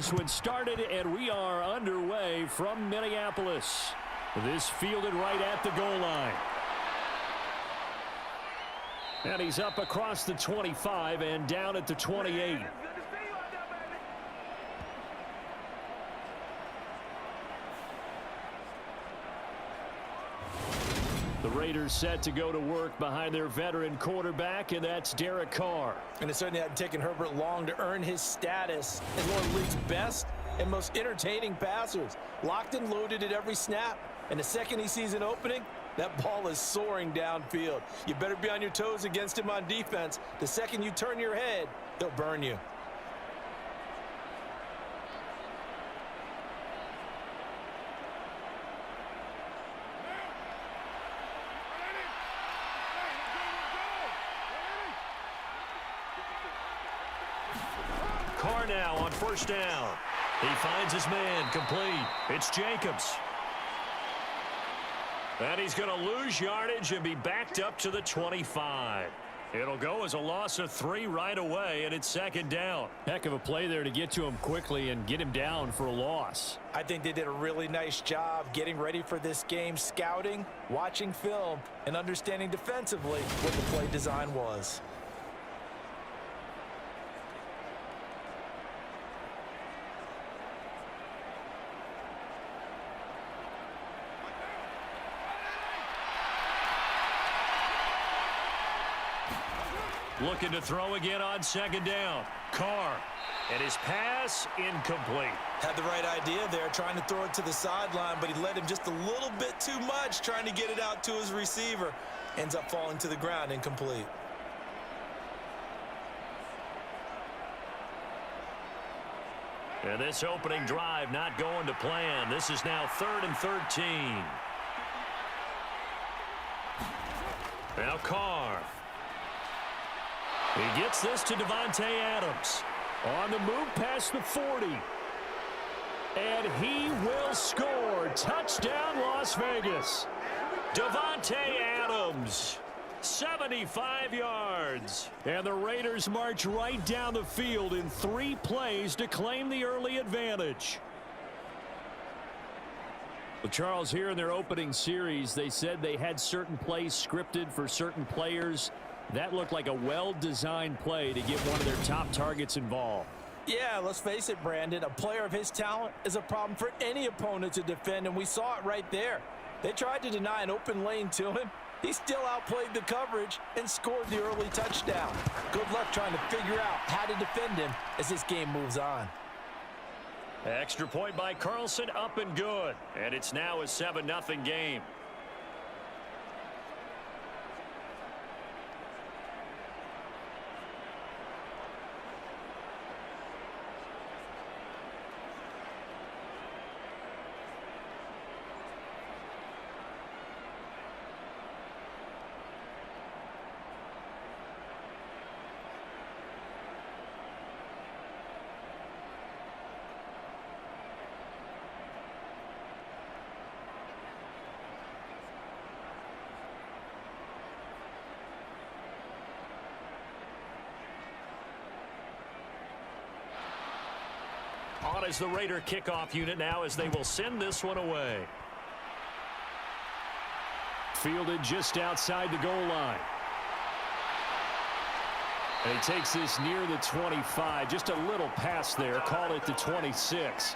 This one started, and we are underway from Minneapolis. This fielded right at the goal line. And he's up across the 25 and down at the 28. The Raiders set to go to work behind their veteran quarterback, and that's Derek Carr. And it certainly hadn't taken Herbert long to earn his status as one of the league's best and most entertaining passers. Locked and loaded at every snap. And the second he sees an opening, that ball is soaring downfield. You better be on your toes against him on defense. The second you turn your head, he'll burn you. Carr now on first down. He finds his man complete. It's Jacobs. And he's going to lose yardage and be backed up to the 25. It'll go as a loss of 3 right away, and it's second down. Heck of a play there to get to him quickly and get him down for a loss. I think they did a really nice job getting ready for this game, scouting, watching film, and understanding defensively what the play design was. Looking to throw again on second down. Carr. And his pass incomplete. Had the right idea there, trying to throw it to the sideline, but he led him just a little bit too much, trying to get it out to his receiver. Ends up falling to the ground, incomplete. And this opening drive not going to plan. This is now 3rd and 13. Now Carr. He gets this to Davante Adams. On the move past the 40. And he will score. Touchdown, Las Vegas. Davante Adams. 75 yards. And the Raiders march right down the field in 3 plays to claim the early advantage. Well, Charles, here in their opening series, they said they had certain plays scripted for certain players. That looked like a well-designed play to get one of their top targets involved. Yeah, let's face it, Brandon. A player of his talent is a problem for any opponent to defend, and we saw it right there. They tried to deny an open lane to him. He still outplayed the coverage and scored the early touchdown. Good luck trying to figure out how to defend him as this game moves on. Extra point by Carlson, up and good. And it's now a 7-0 game. On as the Raider kickoff unit now as they will send this one away. Fielded just outside the goal line. And he takes this near the 25. Just a little pass there. Call it the 26.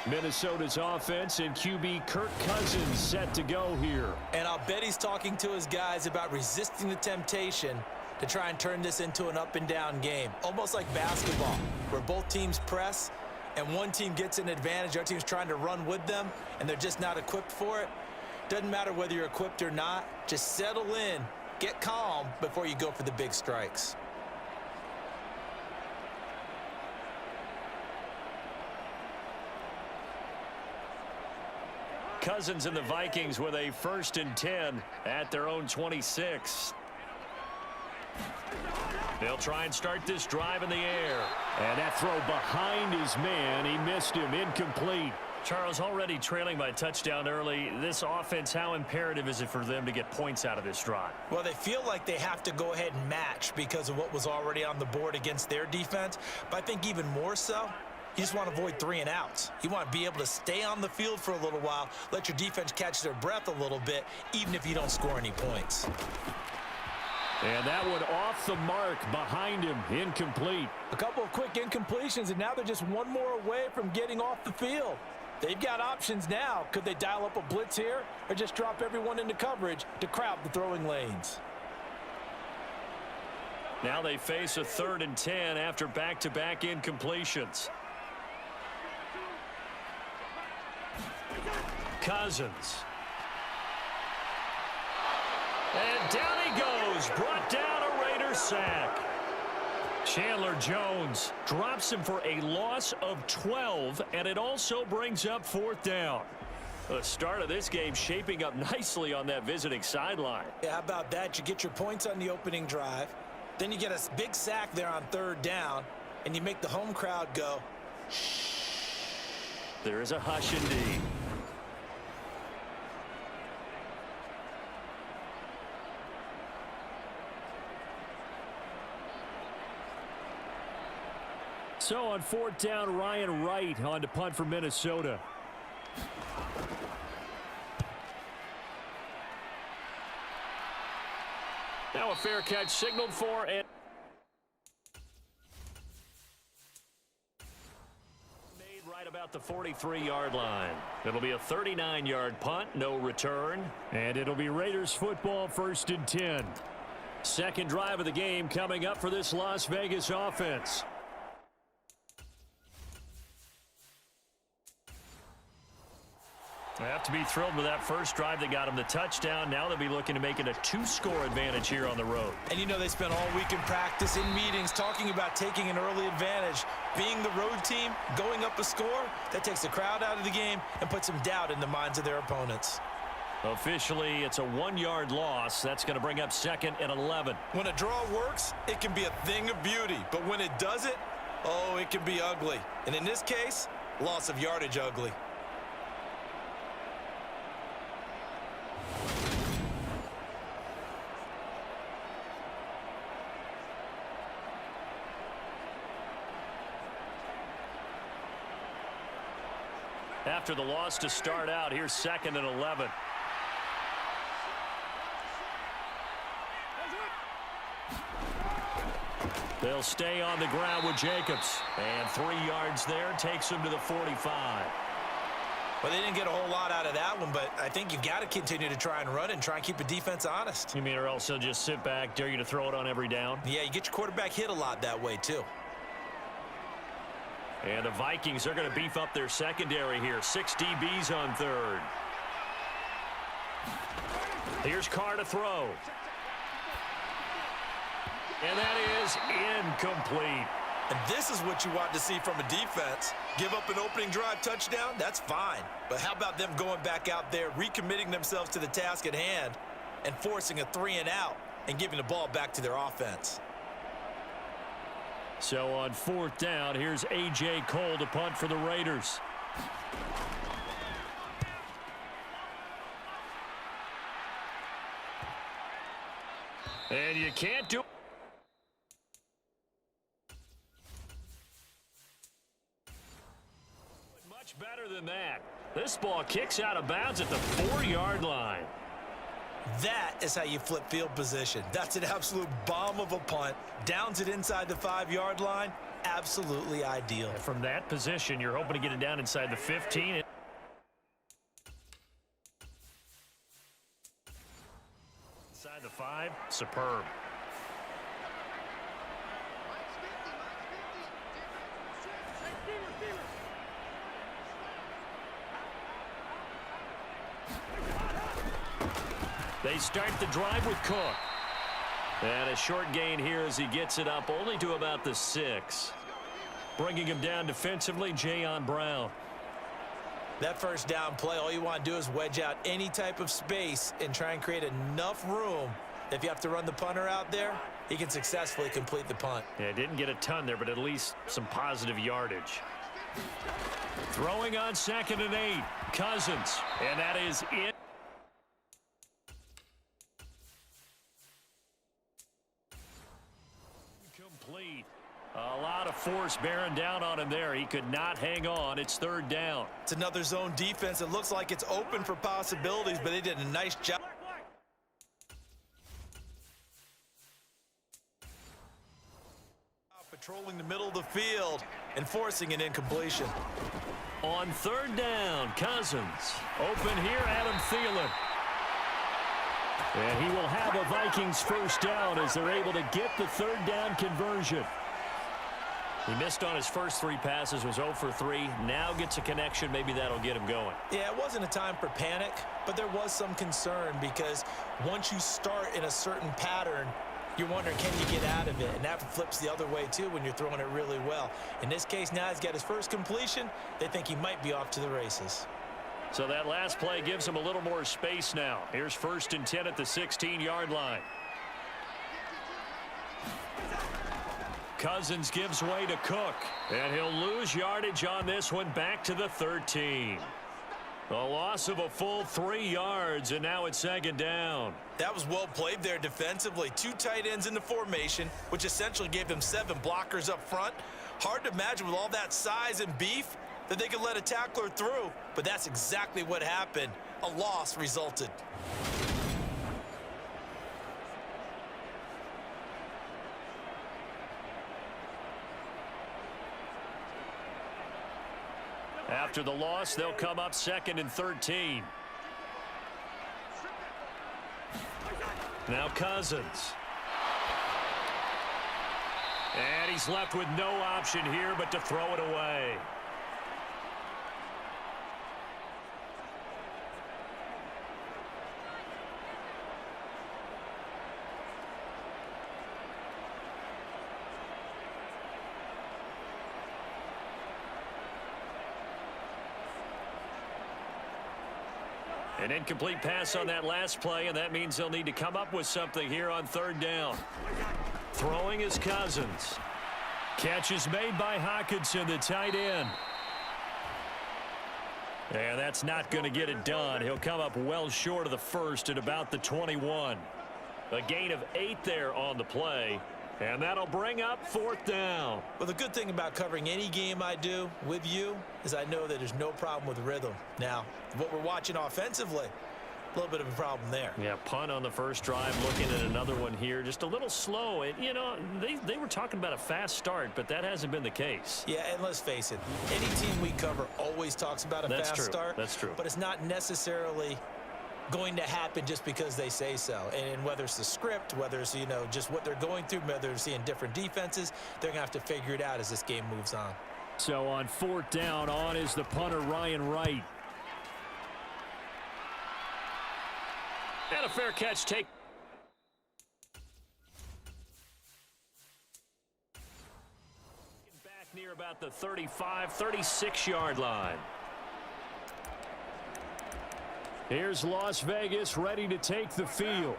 Minnesota's offense and QB Kirk Cousins set to go here. And I'll bet he's talking to his guys about resisting the temptation to try and turn this into an up-and-down game. Almost like basketball, where both teams press, and one team gets an advantage, our team's trying to run with them, and they're just not equipped for it. Doesn't matter whether you're equipped or not. Just settle in, get calm before you go for the big strikes. Cousins and the Vikings with a 1st and 10 at their own 26. They'll try and start this drive in the air. And that throw behind his man. He missed him. Incomplete. Charles, already trailing by a touchdown early. This offense, how imperative is it for them to get points out of this drive? Well, they feel like they have to go ahead and match because of what was already on the board against their defense. But I think even more so, you just want to avoid 3 and outs. You want to be able to stay on the field for a little while, let your defense catch their breath a little bit, even if you don't score any points. And that one off the mark behind him, incomplete. A couple of quick incompletions, and now they're just one more away from getting off the field. They've got options now. Could they dial up a blitz here or just drop everyone into coverage to crowd the throwing lanes? Now they face a 3rd and 10 after back-to-back incompletions. Cousins. And down he goes. Brought down a Raider sack. Chandler Jones drops him for a loss of 12, and it also brings up 4th down. The start of this game shaping up nicely on that visiting sideline. Yeah, how about that? You get your points on the opening drive. Then you get a big sack there on 3rd down, and you make the home crowd go, shh. There is a hush indeed. So on 4th down, Ryan Wright on to punt for Minnesota. Now a fair catch signaled for, and made right about the 43-yard line. It'll be a 39-yard punt, no return, and it'll be Raiders football 1st and 10. Second drive of the game coming up for this Las Vegas offense. They have to be thrilled with that first drive that got them the touchdown. Now they'll be looking to make it a 2-score advantage here on the road. And you know they spent all week in practice, in meetings, talking about taking an early advantage. Being the road team, going up a score, that takes the crowd out of the game and puts some doubt in the minds of their opponents. Officially, it's a 1-yard loss. That's going to bring up 2nd and 11. When a draw works, it can be a thing of beauty. But when it doesn't, oh, it can be ugly. And in this case, loss of yardage ugly. After the loss to start out, here's 2nd and 11. They'll stay on the ground with Jacobs. And 3 yards there takes them to the 45. Well, they didn't get a whole lot out of that one, but I think you've got to continue to try and run and try and keep the defense honest. You mean or else they'll just sit back, dare you to throw it on every down? Yeah, you get your quarterback hit a lot that way, too. And the Vikings are going to beef up their secondary here. 6 DBs on 3rd. Here's Carr to throw. And that is incomplete. And this is what you want to see from a defense. Give up an opening drive touchdown, that's fine. But how about them going back out there, recommitting themselves to the task at hand, and forcing a 3 and out and giving the ball back to their offense? So on 4th down, here's A.J. Cole to punt for the Raiders. And you can't do much better than that. This ball kicks out of bounds at the 4-yard line. That is how you flip field position. That's an absolute bomb of a punt. Downs it inside the 5-yard line. Absolutely ideal. And from that position, you're hoping to get it down inside the 15. Inside the 5, superb. They start the drive with Cook. And a short gain here as he gets it up only to about the 6. Bringing him down defensively, Jayon Brown. That first down play, all you want to do is wedge out any type of space and try and create enough room. If you have to run the punter out there, he can successfully complete the punt. Yeah, didn't get a ton there, but at least some positive yardage. Throwing on 2nd and 8. Cousins. And that is it. Complete. A lot of force bearing down on him there. He could not hang on. It's 3rd down. It's another zone defense. It looks like it's open for possibilities, but they did a nice job. Patrolling the middle of the field and forcing an incompletion. On 3rd down, Cousins. Open here, Adam Thielen. And he will have a Vikings 1st down as they're able to get the 3rd down conversion. He missed on his first 3 passes, was 0 for 3. Now gets a connection. Maybe that'll get him going. Yeah, it wasn't a time for panic, but there was some concern because once you start in a certain pattern, you're wondering, can you get out of it? And that flips the other way, too, when you're throwing it really well. In this case, now he's got his first completion. They think he might be off to the races. So that last play gives him a little more space now. Here's 1st and 10 at the 16-yard line. Cousins gives way to Cook, and he'll lose yardage on this one back to the 13. A loss of a full 3 yards, and now it's 2nd down. That was well played there defensively. 2 tight ends in the formation, which essentially gave them 7 blockers up front. Hard to imagine with all that size and beef that they could let a tackler through, but that's exactly what happened. A loss resulted. After the loss, they'll come up 2nd and 13. Now Cousins. And he's left with no option here but to throw it away. An incomplete pass on that last play, and that means they'll need to come up with something here on 3rd down. Throwing is Cousins. Catch is made by Hockenson, the tight end. And that's not going to get it done. He'll come up well short of the 1st at about the 21. A gain of 8 there on the play. And that'll bring up 4th down. Well, the good thing about covering any game I do with you is I know that there's no problem with rhythm. Now, what we're watching offensively, a little bit of a problem there. Yeah, punt on the first drive, looking at another one here. Just a little slow. And, you know, they were talking about a fast start, but that hasn't been the case. Yeah, and let's face it, any team we cover always talks about a fast start. That's true. But it's not necessarily going to happen just because they say so. And whether it's the script, whether it's, you know, just what they're going through, whether they're seeing different defenses, they're going to have to figure it out as this game moves on. So on 4th down, on is the punter, Ryan Wright. And a fair catch take. Back near about the 35, 36-yard line. Here's Las Vegas ready to take the field.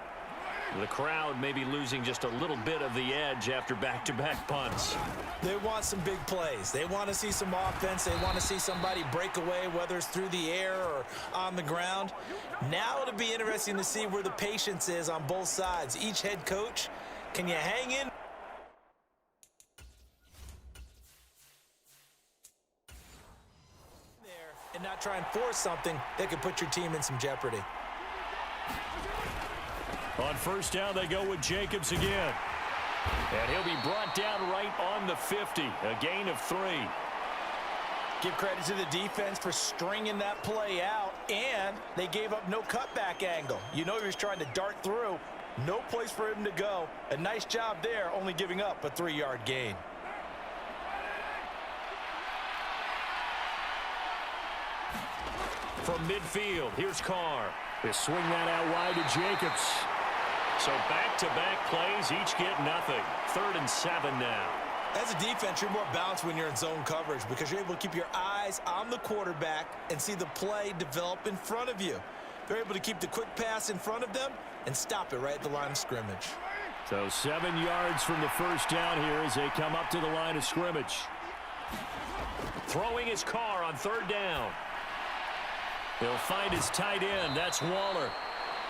The crowd may be losing just a little bit of the edge after back-to-back punts. They want some big plays. They want to see some offense. They want to see somebody break away, whether it's through the air or on the ground. Now it'll be interesting to see where the patience is on both sides. Each head coach, can you hang in? And not try and force something that could put your team in some jeopardy. On 1st down, they go with Jacobs again. And he'll be brought down right on the 50. A gain of 3. Give credit to the defense for stringing that play out, and they gave up no cutback angle. You know he was trying to dart through. No place for him to go. A nice job there, only giving up a 3-yard gain. From midfield, here's Carr. They swing that out wide to Jacobs. So back-to-back plays, each get nothing. 3rd and 7 now. As a defense, you're more balanced when you're in zone coverage because you're able to keep your eyes on the quarterback and see the play develop in front of you. They're able to keep the quick pass in front of them and stop it right at the line of scrimmage. So 7 yards from the 1st down here as they come up to the line of scrimmage. Throwing his car on third down. He'll find his tight end. That's Waller.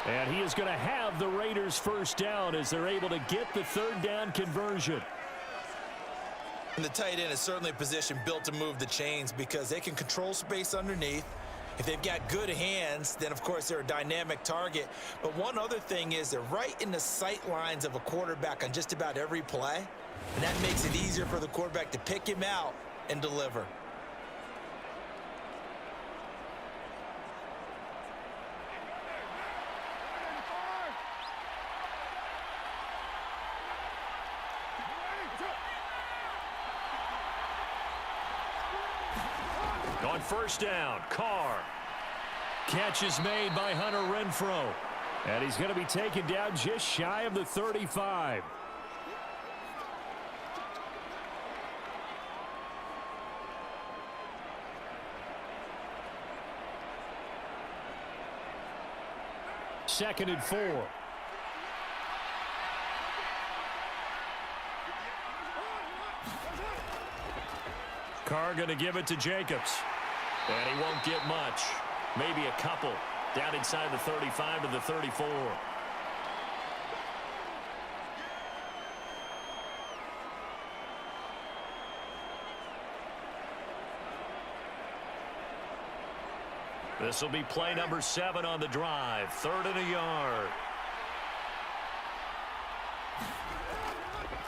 And he is going to have the Raiders first down as they're able to get the third down conversion. And the tight end is certainly a position built to move the chains because they can control space underneath. If they've got good hands, then, of course, they're a dynamic target. But one other thing is they're right in the sight lines of a quarterback on just about every play. And that makes it easier for the quarterback to pick him out and deliver. On first down, Carr. Catch is made by Hunter Renfrow. And he's going to be taken down just shy of the 35. Second and 4. Carr going to give it to Jacobs. And he won't get much. Maybe a couple. Down inside the 35 to the 34. This will be play number 7 on the drive. 3rd and a yard.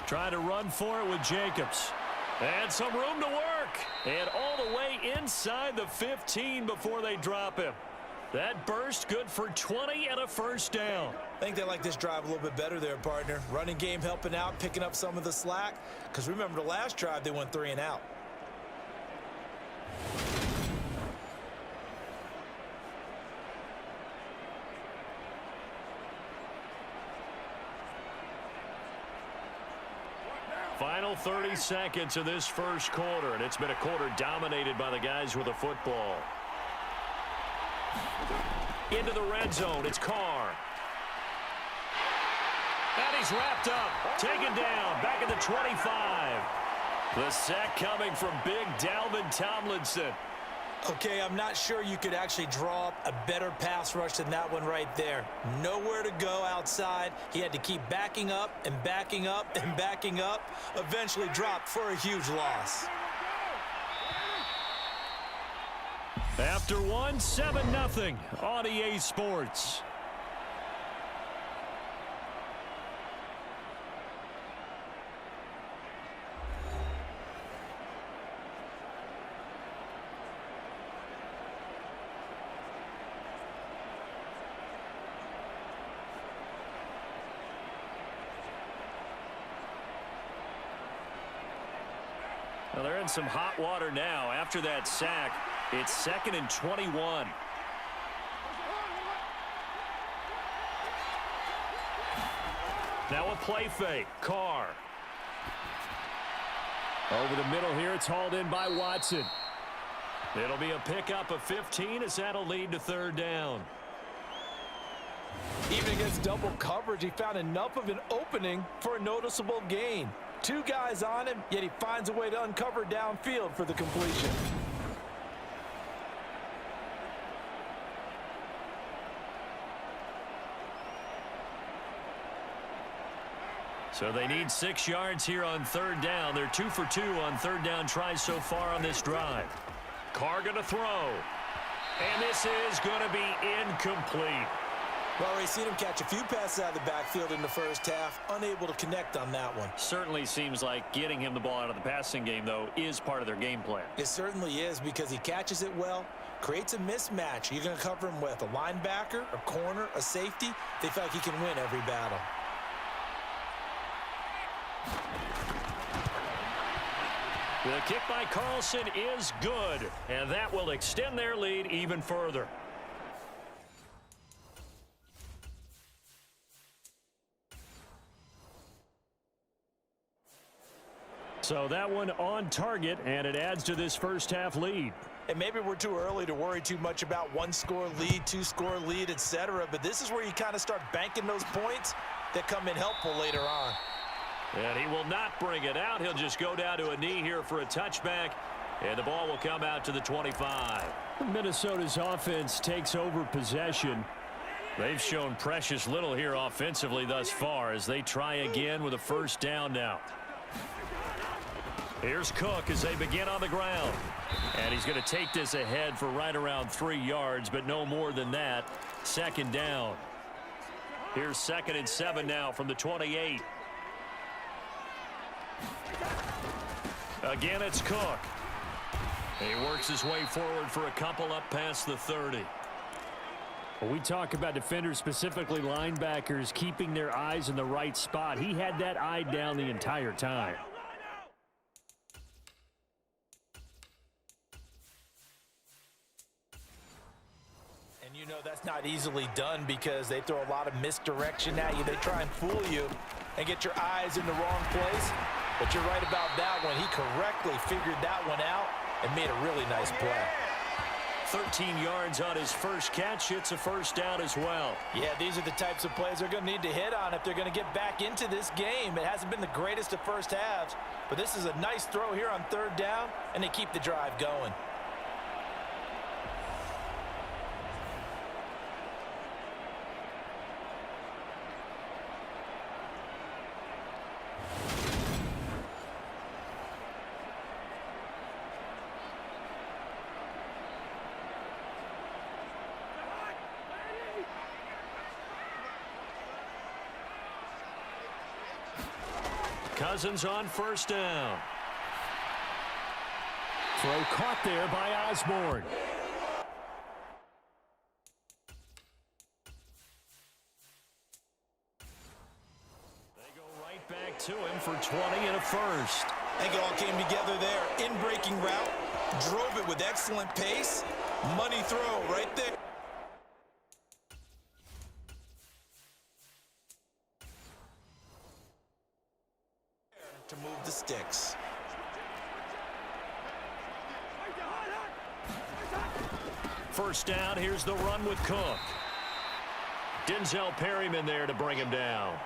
Trying to run for it with Jacobs. And some room to work. And all the way inside the 15 before they drop him. That burst good for 20 and a first down. I think they like this drive a little bit better there, partner. Running game helping out, picking up some of the slack. Because remember the last drive, they went 3 and out. Final 30 seconds of this first quarter, and it's been a quarter dominated by the guys with the football. Into the red zone, it's Carr. And he's wrapped up, taken down, back at the 25. The sack coming from big Dalvin Tomlinson. Okay, I'm not sure you could actually draw up a better pass rush than that one right there. Nowhere to go outside. He had to keep backing up and backing up and backing up. Eventually dropped for a huge loss. After one, 7-0 on EA Sports. Well, they're in some hot water now. After that sack, it's 2nd and 21. Now a play fake. Carr. Over the middle here, it's hauled in by Watson. It'll be a pickup of 15 as that'll lead to 3rd down. Even against double coverage, he found enough of an opening for a noticeable gain. 2 guys on him, yet he finds a way to uncover downfield for the completion. So they need 6 yards here on 3rd down. They're 2 for 2 on 3rd down tries so far on this drive. Carr going to throw. And this is going to be incomplete. Well, we've seen him catch a few passes out of the backfield in the first half, unable to connect on that one. Certainly seems like getting him the ball out of the passing game, though, is part of their game plan. It certainly is because he catches it well, creates a mismatch. You're going to cover him with a linebacker, a corner, a safety. They feel like he can win every battle. The kick by Carlson is good, and that will extend their lead even further. So that one on target, and it adds to this first half lead. And maybe we're too early to worry too much about 1-score lead, 2-score lead, etc. But this is where you kind of start banking those points that come in helpful later on. And he will not bring it out. He'll just go down to a knee here for a touchback. And the ball will come out to the 25. Minnesota's offense takes over possession. They've shown precious little here offensively thus far as they try again with a first down now. Here's Cook as they begin on the ground. And he's going to take this ahead for right around 3 yards, but no more than that. Second down. Here's 2nd and 7 now from the 28. Again, it's Cook. He works his way forward for a couple up past the 30. When we talk about defenders, specifically linebackers, keeping their eyes in the right spot, he had that eye down the entire time. And you know that's not easily done because they throw a lot of misdirection at you. They try and fool you and get your eyes in the wrong place. But you're right about that one. He correctly figured that one out and made a really nice play. 13 yards on his first catch. It's a first down as well. Yeah, these are the types of plays they're going to need to hit on if they're going to get back into this game. It hasn't been the greatest of first halves, but this is a nice throw here on 3rd down, and they keep the drive going. Cousins on first down. Throw caught there by Osborne. They go right back to him for 20 and a first. I think it all came together there. In-breaking route, drove it with excellent pace. Money throw right there. To move the sticks. First down, here's the run with Cook. Denzel Perryman there to bring him down.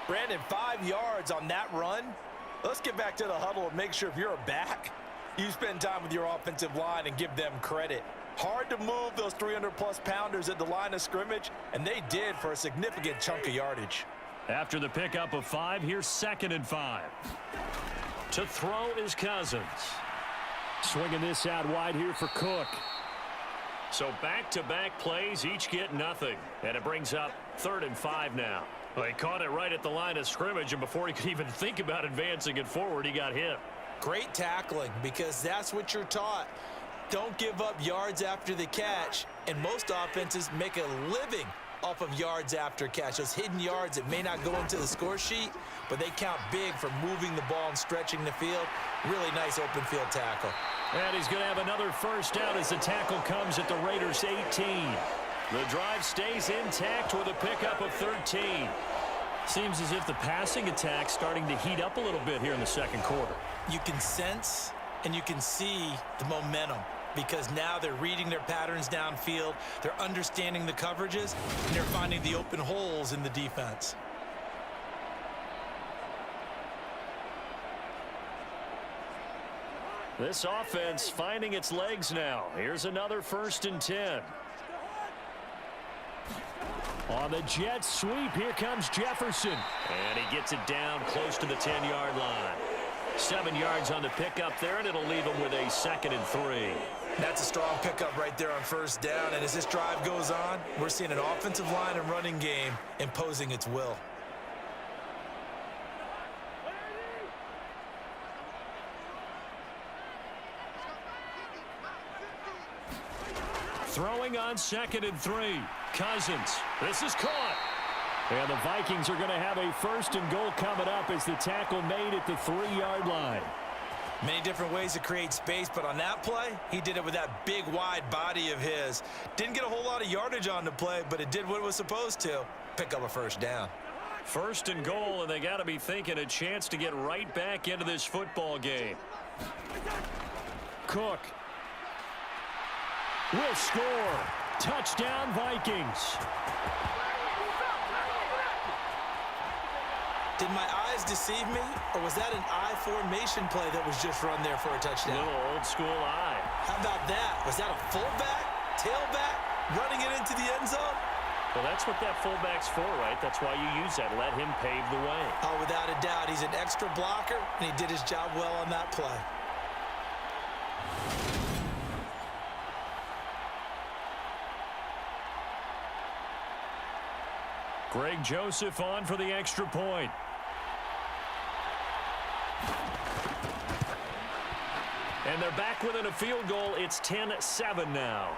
Brandon, 5 yards on that run. Let's get back to the huddle and make sure if you're a back, you spend time with your offensive line and give them credit. Hard to move those 300-plus pounders at the line of scrimmage, and they did for a significant chunk of yardage. After the pickup of 5, here's 2nd and 5. To throw is Cousins. Swinging this out wide here for Cook. So back-to-back plays, each get nothing. And it brings up 3rd and 5 now. Well, he caught it right at the line of scrimmage, and before he could even think about advancing it forward, he got hit. Great tackling, because that's what you're taught. Don't give up yards after the catch, and most offenses make a living off of yards after catch. Those hidden yards that may not go into the score sheet, but they count big for moving the ball and stretching the field. Really nice open field tackle. And he's going to have another first down as the tackle comes at the Raiders' 18. The drive stays intact with a pickup of 13. Seems as if the passing attack's starting to heat up a little bit here in the second quarter. You can sense and you can see the momentum, because now they're reading their patterns downfield, they're understanding the coverages, and they're finding the open holes in the defense. This offense finding its legs now. Here's another 1st and 10. On the jet sweep, here comes Jefferson. And he gets it down close to the 10-yard line. 7 yards on the pickup there, and it'll leave him with a 2nd and 3. That's a strong pickup right there on first down, and as this drive goes on, we're seeing an offensive line and running game imposing its will. Throwing on 2nd and 3. Cousins. This is caught. And the Vikings are going to have a 1st and goal coming up as the tackle made at the 3-yard line. Many different ways to create space, but on that play, he did it with that big, wide body of his. Didn't get a whole lot of yardage on the play, but it did what it was supposed to. Pick up a first down. 1st and goal, and they got to be thinking a chance to get right back into this football game. Cook will score. Touchdown, Vikings. Did my eyes deceive me, or was that an I formation play that was just run there for a touchdown? Little old school I. How about that? Was that a fullback, tailback, running it into the end zone? Well, that's what that fullback's for, right? That's why you use that. Let him pave the way. Oh, without a doubt. He's an extra blocker, and he did his job well on that play. Greg Joseph on for the extra point. And they're back within a field goal. It's 10-7 now.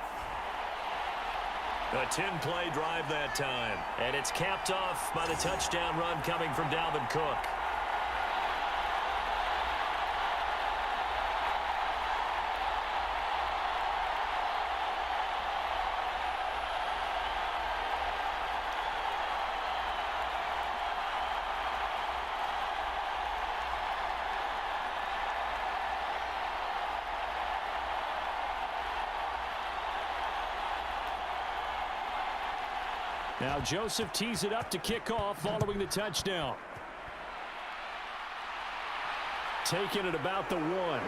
A 10-play drive that time. And it's capped off by the touchdown run coming from Dalvin Cook. Now Joseph tees it up to kick off following the touchdown. Taking it about the 1.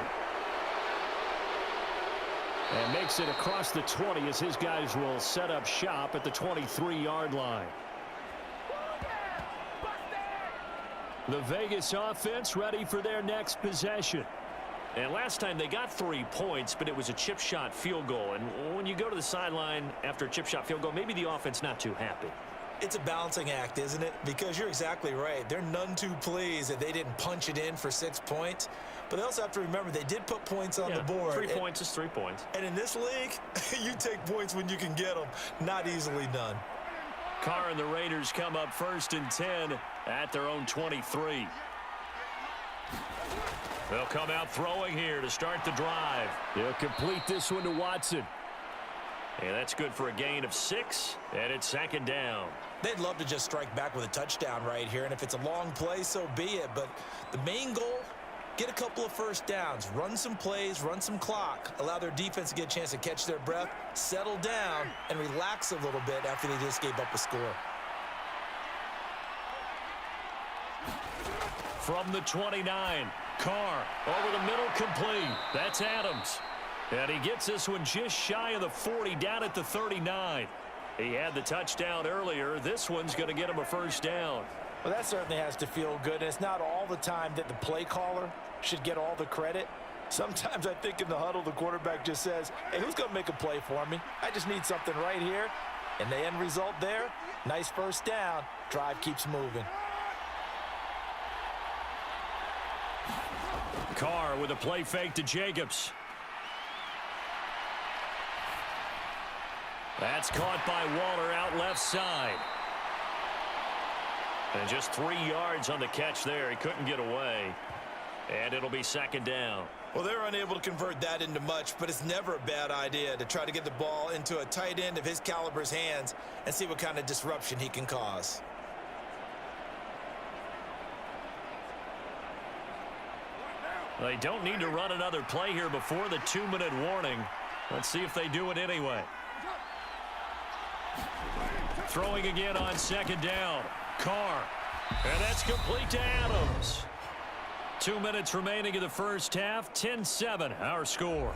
And makes it across the 20 as his guys will set up shop at the 23-yard line. The Vegas offense ready for their next possession. And last time they got 3 points, but it was a chip shot field goal. And when you go to the sideline after a chip shot field goal, maybe the offense not too happy. It's a balancing act, isn't it? Because you're exactly right. They're none too pleased that they didn't punch it in for 6 points. But they also have to remember they did put points on the board. 3 points is 3 points. And in this league, you take points when you can get them. Not easily done. Carr and the Raiders come up 1st and 10 at their own 23. They'll come out throwing here to start the drive. They'll complete this one to Watson. And that's good for a gain of 6, and it's 2nd down. They'd love to just strike back with a touchdown right here, and if it's a long play, so be it. But the main goal, get a couple of first downs, run some plays, run some clock, allow their defense to get a chance to catch their breath, settle down, and relax a little bit after they just gave up a score. From the 29, Carr over the middle, complete. That's Adams. And he gets this one just shy of the 40, down at the 39. He had the touchdown earlier. This one's going to get him a 1st down. Well, that certainly has to feel good. And it's not all the time that the play caller should get all the credit. Sometimes I think in the huddle, the quarterback just says, hey, who's going to make a play for me? I just need something right here. And the end result there, nice 1st down. Drive keeps moving. Carr with a play fake to Jacobs. That's caught by Waller out left side. And just 3 yards on the catch there. He couldn't get away. And it'll be 2nd down. Well, they're unable to convert that into much, but it's never a bad idea to try to get the ball into a tight end of his caliber's hands and see what kind of disruption he can cause. They don't need to run another play here before the 2-minute warning. Let's see if they do it anyway. Throwing again on 2nd down. Carr. And that's complete to Adams. 2 minutes remaining in the first half. 10-7, our score.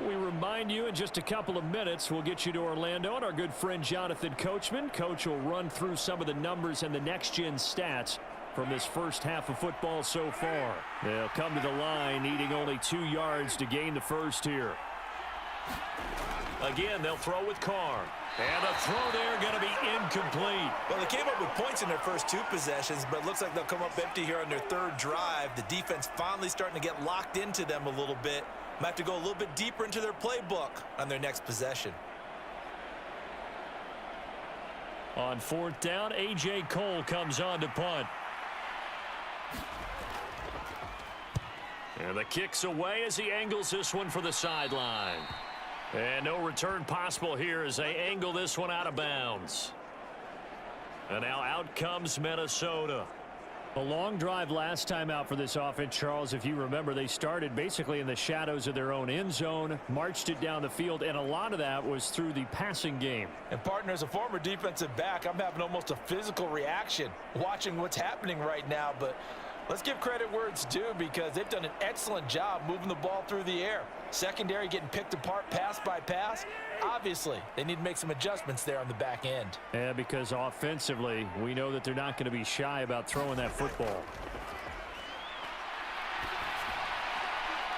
We remind you in just a couple of minutes we'll get you to Orlando and our good friend Jonathan Coachman. Coach will run through some of the numbers and the next-gen stats from this first half of football so far. They'll come to the line needing only 2 yards to gain the first here. Again, they'll throw with Carr. And the throw there going to be incomplete. Well, they came up with points in their first 2 possessions, but it looks like they'll come up empty here on their 3rd drive. The defense finally starting to get locked into them a little bit. Might have to go a little bit deeper into their playbook on their next possession. On 4th down, A.J. Cole comes on to punt. And the kick's away as he angles this one for the sideline. And no return possible here as they angle this one out of bounds. And now out comes Minnesota. A long drive last time out for this offense, Charles. If you remember, they started basically in the shadows of their own end zone, marched it down the field, and a lot of that was through the passing game. And partner, as a former defensive back, I'm having almost a physical reaction watching what's happening right now. But let's give credit where it's due, because they've done an excellent job moving the ball through the air. Secondary getting picked apart pass by pass. Obviously, they need to make some adjustments there on the back end. Yeah, because offensively, we know that they're not going to be shy about throwing that football.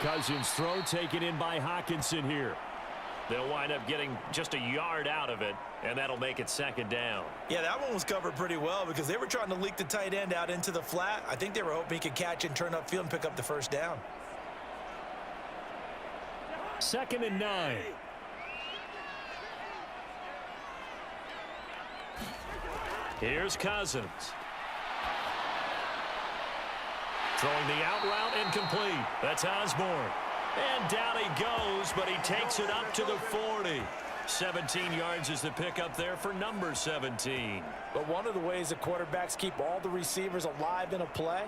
Cousins' throw taken in by Hawkinson here. They'll wind up getting just a yard out of it, and that'll make it second down. Yeah, that one was covered pretty well because they were trying to leak the tight end out into the flat. I think they were hoping he could catch and turn upfield and pick up the first down. 2nd and 9. Here's Cousins. Throwing the out route incomplete. That's Osborne. And down he goes, but he takes it up to the 40. 17 yards is the pickup there for number 17. But one of the ways the quarterbacks keep all the receivers alive in a play,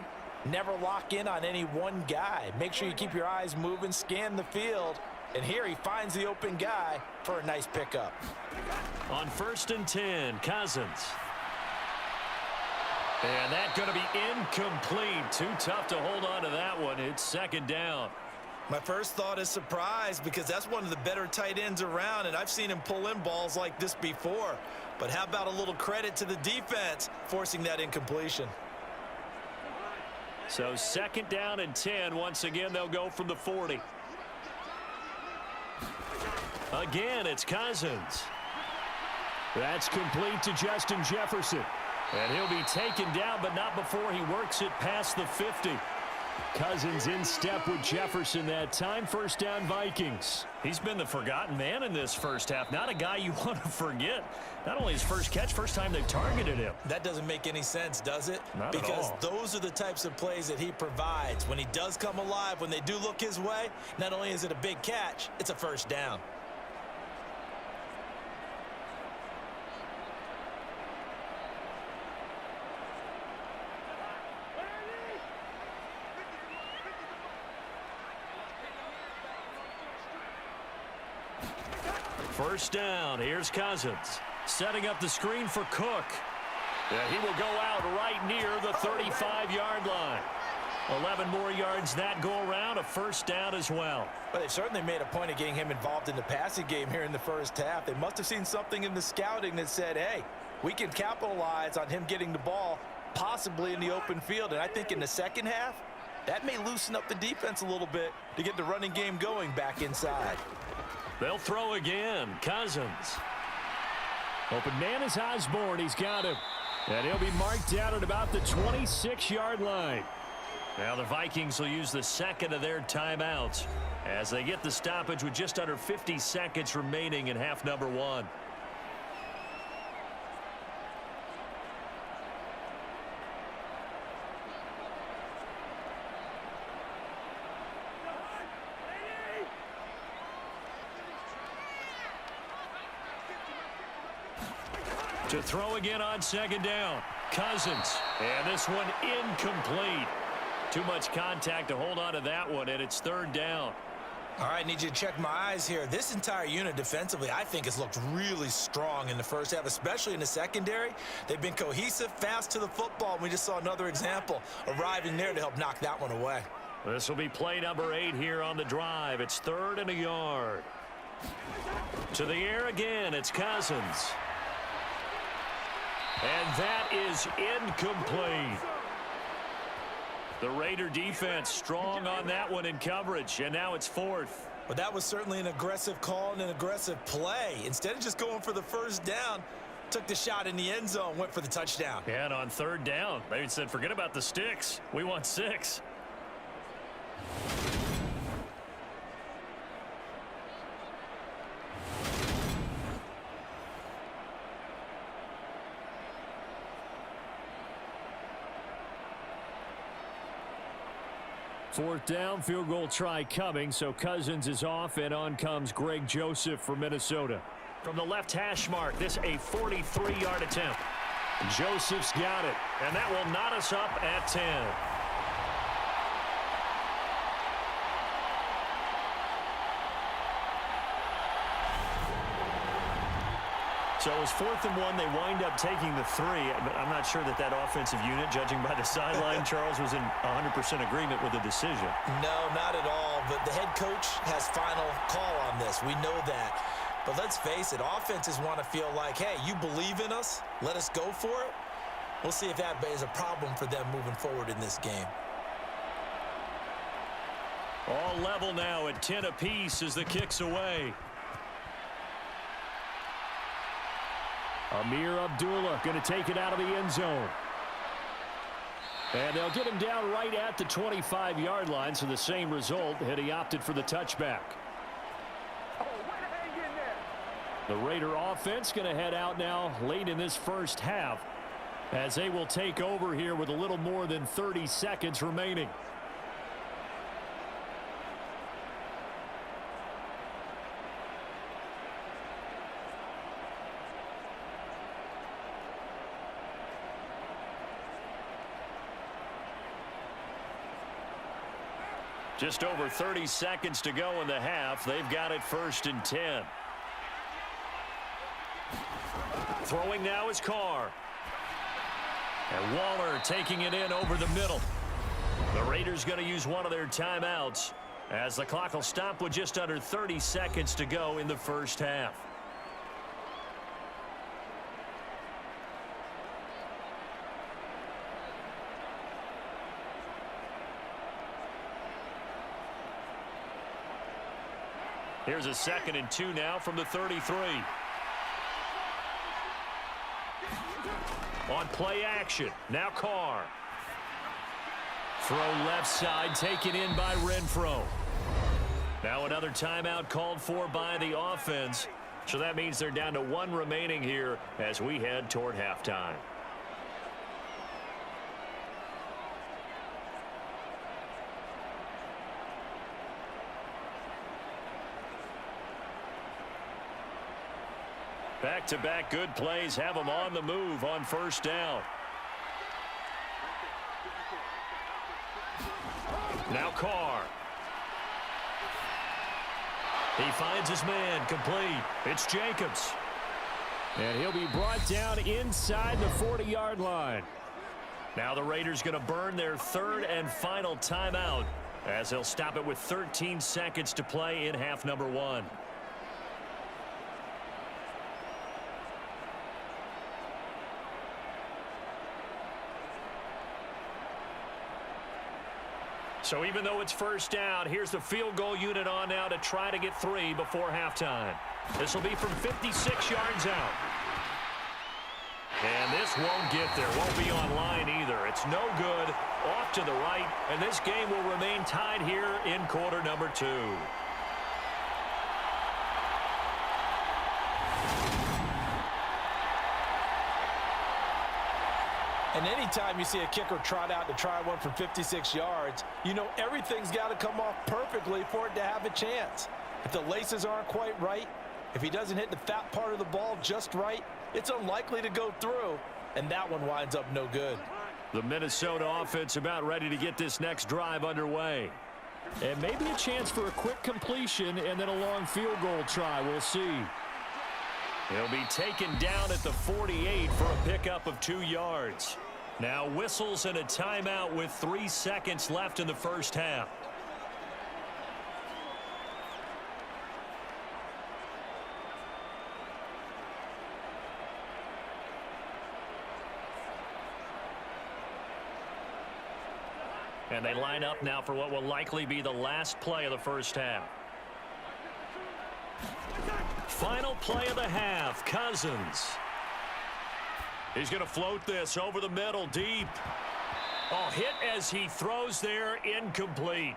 never lock in on any one guy. Make sure you keep your eyes moving, scan the field. And here he finds the open guy for a nice pickup. On 1st and 10, Cousins. And that's going to be incomplete. Too tough to hold on to that one. It's 2nd down. My first thought is surprise, because that's one of the better tight ends around, and I've seen him pull in balls like this before. But how about a little credit to the defense forcing that incompletion? So 2nd down and 10. Once again, they'll go from the 40. Again, it's Cousins. That's complete to Justin Jefferson. And he'll be taken down, but not before he works it past the 50. Cousins in step with Jefferson that time. 1st down, Vikings. He's been the forgotten man in this first half. Not a guy you want to forget. Not only his first catch, first time they've targeted him. That doesn't make any sense, does it? Not because at all. Those are the types of plays that he provides. When he does come alive, when they do look his way, not only is it a big catch, it's a first down. First down. Here's Cousins. Setting up the screen for Cook. Yeah, he will go out right near the 35-yard line. 11 more yards that go around. A first down as well. But they've certainly made a point of getting him involved in the passing game here in the first half. They must have seen something in the scouting that said, hey, we can capitalize on him getting the ball possibly in the open field. And I think in the second half, that may loosen up the defense a little bit to get the running game going back inside. They'll throw again. Cousins. Open man is Osborne. He's got him. And he'll be marked down at about the 26-yard line. Now the Vikings will use the second of their timeouts as they get the stoppage with just under 50 seconds remaining in half number 1. To throw again on 2nd down. Cousins. And this one incomplete. Too much contact to hold on to that one, and it's 3rd down. All right, need you to check my eyes here. This entire unit defensively, I think, has looked really strong in the first half, especially in the secondary. They've been cohesive, fast to the football, and we just saw another example arriving there to help knock that one away. This will be play number 8 here on the drive. It's 3rd and a yard. To the air again, it's Cousins. And that is incomplete. The Raider defense strong on that one in coverage, and now it's 4th. But that was certainly an aggressive call and an aggressive play. Instead of just going for the first down, took the shot in the end zone, went for the touchdown. Yeah, and on 3rd down, they said, forget about the sticks. We want 6. Fourth down, field goal try coming, so Cousins is off, and on comes Greg Joseph from Minnesota. From the left hash mark, this a 43-yard attempt. Joseph's got it, and that will knot us up at 10. So it was 4th and 1. They wind up taking the 3. I'm not sure that offensive unit, judging by the sideline, Charles, was in 100% agreement with the decision. No, not at all. But the head coach has final call on this. We know that. But let's face it, offenses want to feel like, hey, you believe in us, let us go for it. We'll see if that is a problem for them moving forward in this game. All level now at 10 apiece as the kick's away. Amir Abdullah going to take it out of the end zone. And they'll get him down right at the 25-yard line, so the same result had he opted for the touchback. The Raider offense going to head out now late in this first half as they will take over here with a little more than 30 seconds remaining. Just over 30 seconds to go in the half. They've got it 1st and 10. Throwing now is Carr. And Waller taking it in over the middle. The Raiders going to use one of their timeouts as the clock will stop with just under 30 seconds to go in the first half. Here's a 2nd and 2 now from the 33. On play action, now Carr. Throw left side, taken in by Renfro. Now another timeout called for by the offense. So that means they're down to 1 remaining here as we head toward halftime. Back-to-back good plays have them on the move on 1st down. Now Carr. He finds his man, complete. It's Jacobs. And he'll be brought down inside the 40-yard line. Now the Raiders going to burn their 3rd and final timeout as they'll stop it with 13 seconds to play in half number 1. So even though it's 1st down, here's the field goal unit on now to try to get 3 before halftime. This will be from 56 yards out. And this won't get there. Won't be on line either. It's no good. Off to the right. And this game will remain tied here in quarter number 2. And anytime you see a kicker trot out to try one from 56 yards, you know everything's got to come off perfectly for it to have a chance. If the laces aren't quite right, if he doesn't hit the fat part of the ball just right, it's unlikely to go through, and that one winds up no good. The Minnesota offense about ready to get this next drive underway. And maybe a chance for a quick completion and then a long field goal try. We'll see. He'll be taken down at the 48 for a pickup of 2 yards. Now whistles and a timeout with 3 seconds left in the first half. And they line up now for what will likely be the last play of the first half. Final play of the half, Cousins. He's going to float this over the middle, deep. Oh, hit as he throws there, incomplete.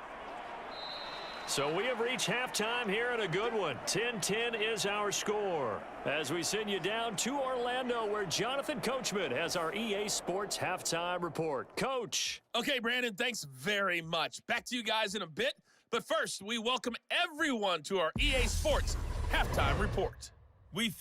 So we have reached halftime here in a good one. 10-10 is our score as we send you down to Orlando where Jonathan Coachman has our EA Sports Halftime Report. Coach. Okay, Brandon, thanks very much. Back to you guys in a bit. But first, we welcome everyone to our EA Sports Halftime Report. We thought